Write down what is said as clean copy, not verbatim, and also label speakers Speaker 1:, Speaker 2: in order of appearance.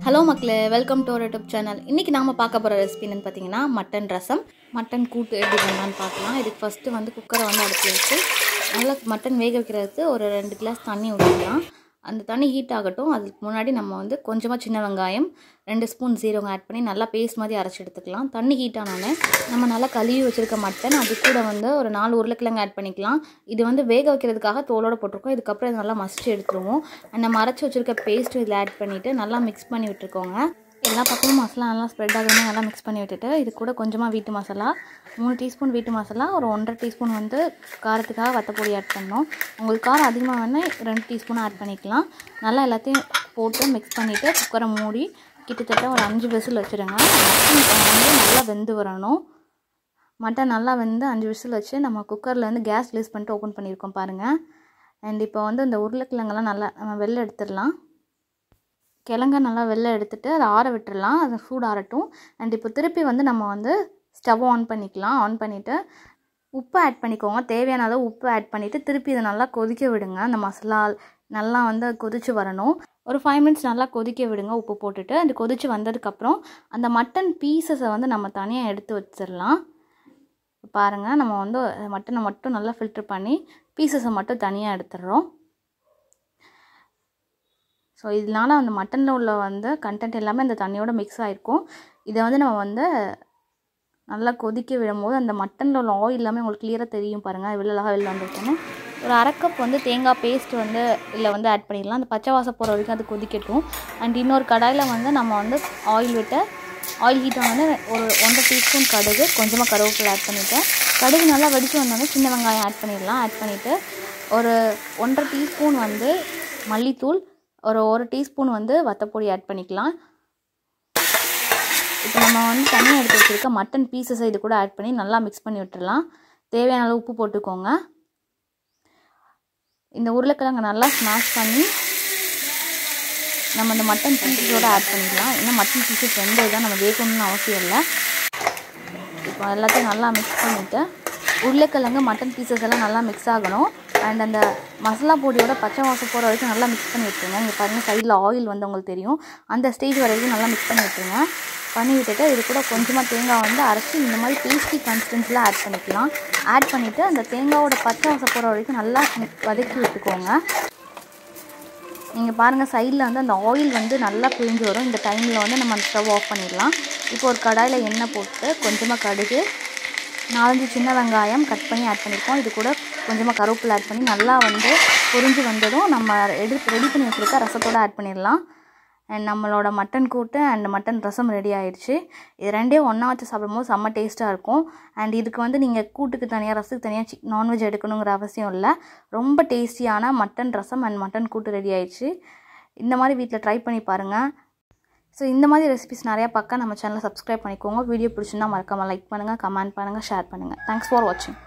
Speaker 1: Hello மக்களே, welcome to our YouTube channel. இன்றைக்கி நாம் பார்க்க போகிற ரெசிபி என்னென்னு பார்த்தீங்கன்னா மட்டன் ரசம், மட்டன் கூட்டு எப்படி பண்ணலான்னு பார்க்கலாம். இதுக்கு ஃபஸ்ட்டு குக்கரை அடுப்பில் வச்சு நல்லா மட்டன் வேக வைக்கிறதுக்கு ஒரு 2 கிளாஸ் தண்ணி ஊற்றிக்கலாம். அந்த தண்ணி ஹீட் ஆகட்டும். அதுக்கு முன்னாடி நம்ம கொஞ்சமாக சின்ன வெங்காயம், 2 ஸ்பூன் சீரகம் ஆட் பண்ணி நல்லா பேஸ்ட் மாதிரி அரைச்சி எடுத்துக்கலாம். தண்ணி ஹீட் ஆனோடனே நம்ம நல்லா கழுவி வச்சுருக்க மட்டன், அது கூட ஒரு 4 உருளைக்கிழங்கு ஆட் பண்ணிக்கலாம். இது வேக வைக்கிறதுக்காக தோலோடு போட்டிருக்கோம். இதுக்கப்புறம் இது நல்லா மசிச்சு எடுத்துருவோம். நம்ம அரைச்சி வச்சுருக்க பேஸ்ட்டு இதில் ஆட் பண்ணிவிட்டு நல்லா மிக்ஸ் பண்ணி விட்டுருக்கோங்க. எல்லா பக்கமும் மசாலா நல்லா ஸ்ப்ரெட் ஆகுதுன்னு நல்லா மிக்ஸ் பண்ணி விட்டுட்டு, இது கூட கொஞ்சமாக வீட்டு மசாலா, 3 டீஸ்பூன் வீட்டு மசாலா, ஒரு 1.5 டீஸ்பூன் காரத்துக்காக வத்தப்பொடி ஆட் பண்ணோம். உங்களுக்கு காரம் அதிகமாக வேணால் 2 டீஸ்பூன் ஆட் பண்ணிக்கலாம். நல்லா எல்லாத்தையும் போட்டு மிக்ஸ் பண்ணிவிட்டு குக்கரை மூடி கிட்டத்தட்ட ஒரு 5 விசில் வச்சுருங்க. மட்டன் நல்லா வெந்து வரணும். மட்டன் நல்லா வெந்து 5 விசில் வச்சு நம்ம குக்கரில் கேஸ் ரிலீஸ் பண்ணிட்டு ஓப்பன் பண்ணியிருக்கோம் பாருங்கள். அண்ட் இப்போ இந்த உருளைக்கிழங்கெல்லாம் நல்லா நம்ம வெளில எடுத்துடலாம். கிழங்க நல்லா வெளில எடுத்துகிட்டு அதை ஆற விட்டுடலாம். அதை சூடு ஆறட்டும். அண்ட் இப்போ திருப்பி நம்ம ஸ்டவ் ஆன் பண்ணிக்கலாம். ஆன் பண்ணிவிட்டு உப்பு ஆட் பண்ணிக்கோங்க. தேவையான அளவு உப்பு ஆட் பண்ணிவிட்டு திருப்பி இதை நல்லா கொதிக்க விடுங்க. அந்த மசாலா நல்லா கொதித்து வரணும். ஒரு 5 மினிட்ஸ் நல்லா கொதிக்க விடுங்க உப்பு போட்டுட்டு. அது கொதித்து வந்ததுக்கப்புறம் அந்த மட்டன் பீசஸை நம்ம தனியாக எடுத்து வச்சிடலாம். பாருங்கள், நம்ம மட்டனை மட்டும் நல்லா ஃபில்டர் பண்ணி பீசஸை மட்டும் தனியாக எடுத்துடுறோம். ஸோ இதனால் அந்த மட்டனில் உள்ள கண்டென்ட் எல்லாமே அந்த தண்ணியோட மிக்ஸ் ஆகிருக்கும். இதை நம்ம நல்லா கொதிக்க விடும்போது அந்த மட்டனில் உள்ள ஆயில் எல்லாமே உங்களுக்கு கிளியராக தெரியும் பாருங்கள். அது வெளில வந்துருக்குன்னு ஒரு 1/2 கப் தேங்காய் பேஸ்ட் இதில் ஆட் பண்ணிடலாம். அந்த பச்சை வாசம் போகிற வரைக்கும் அது கொதிக்கட்டும். அண்ட் இன்னொரு கடாயில் நம்ம ஆயில் விட்டு ஆயில் ஹீட் ஆனோடனே ஒரு 1.5 டீஸ்பூன் கடுகு, கொஞ்சமாக கருவேப்பிலை ஆட் பண்ணிவிட்டேன். கடுகு நல்லா வெடித்து வந்தோடனே சின்ன வெங்காயம் ஆட் பண்ணிடலாம். ஆட் பண்ணிவிட்டு ஒரு 1.5 டீஸ்பூன் மல்லித்தூள், ஒரு 1 டீஸ்பூன் வத்தப்பொடி ஆட் பண்ணிக்கலாம். இப்போ நம்ம தனியாக எடுத்து வச்சுருக்க மட்டன் பீசஸை இது கூட ஆட் பண்ணி நல்லா மிக்ஸ் பண்ணி விட்டுடலாம். தேவையான அளவு உப்பு போட்டுக்கோங்க. இந்த உருளைக்கிழங்கு நல்லா ஸ்மாஷ் பண்ணி நம்ம இந்த மட்டன் பீசஸோடு ஆட் பண்ணிக்கலாம். இன்னும் மட்டன் பீசஸ் வெந்தது தான், நம்ம வேகணும்னு அவசியம் இல்லை. இப்போ எல்லாத்தையும் நல்லா மிக்ஸ் பண்ணிவிட்டு உருளைக்கிழங்கு மட்டன் பீசஸ் எல்லாம் நல்லா மிக்ஸ் ஆகணும். அண்ட் அந்த மசாலா பொடியோட பச்சை வாசம் போகிற வரைக்கும் நல்லா மிக்ஸ் பண்ணி விட்டுருங்க. இங்கே பாருங்கள், சைடில் ஆயில் உங்களுக்கு தெரியும். அந்த ஸ்டேஜ் வரைக்கும் நல்லா மிக்ஸ் பண்ணி விட்டுருங்க. பண்ணி விட்டுட்டு இது கூட கொஞ்சமாக தேங்காய் அரைச்சி இந்த மாதிரி பேஸ்டி கன்சிஸ்டன்சியில் ஆட் பண்ணிக்கலாம். ஆட் பண்ணிவிட்டு அந்த தேங்காயோட பச்சை வாசம் போகிற வரைக்கும் நல்லா வதக்கி விட்டுக்கோங்க. நீங்கள் பாருங்கள், சைடில் அந்த ஆயில் நல்லா பிரிஞ்சு வரும். இந்த டைமில் நம்ம ஸ்டவ் ஆஃப் பண்ணிடலாம். இப்போ ஒரு கடாயில் எண்ணெய் போட்டு கொஞ்சமாக கடுகு, 4-5 சின்ன வெங்காயம் கட் பண்ணி ஆட் பண்ணியிருக்கோம். இது கூட கொஞ்சமாக கருவேப்பிலை ஆட் பண்ணி நல்லா பொரிஞ்சு வந்ததும் நம்ம ரெடி பண்ணி வச்சுருக்க ரசத்தோடு ஆட் பண்ணிடலாம். அண்ட் நம்மளோட மட்டன் கூட்டு அண்ட் மட்டன் ரசம் ரெடி ஆகிடுச்சு. இது ரெண்டையும் ஒன்றா வச்சு சாப்பிடும்போது செம்ம டேஸ்ட்டாக இருக்கும். அண்ட் இதுக்கு நீங்கள் கூட்டுக்கு தனியாக ரசத்துக்கு தனியாக நான்வெஜ் எடுக்கணுங்கிற அவசியம் இல்லை. ரொம்ப டேஸ்டியான மட்டன் ரசம் அண்ட் மட்டன் கூட்டு ரெடி ஆகிடுச்சு. இந்த மாதிரி வீட்டில் ட்ரை பண்ணி பாருங்கள். ஸோ இந்த மாதிரி ரெசிபிஸ் நிறையா பார்க்க நம்ம சேனலை சப்ஸ்கிரைப் பண்ணிக்கோங்க. வீடியோ பிடிச்சிருந்தா மறக்காமல் லைக் பண்ணுங்கள், கமெண்ட் பண்ணுங்கள், ஷேர் பண்ணுங்கள். தேங்க்ஸ் ஃபார் வாட்சிங்.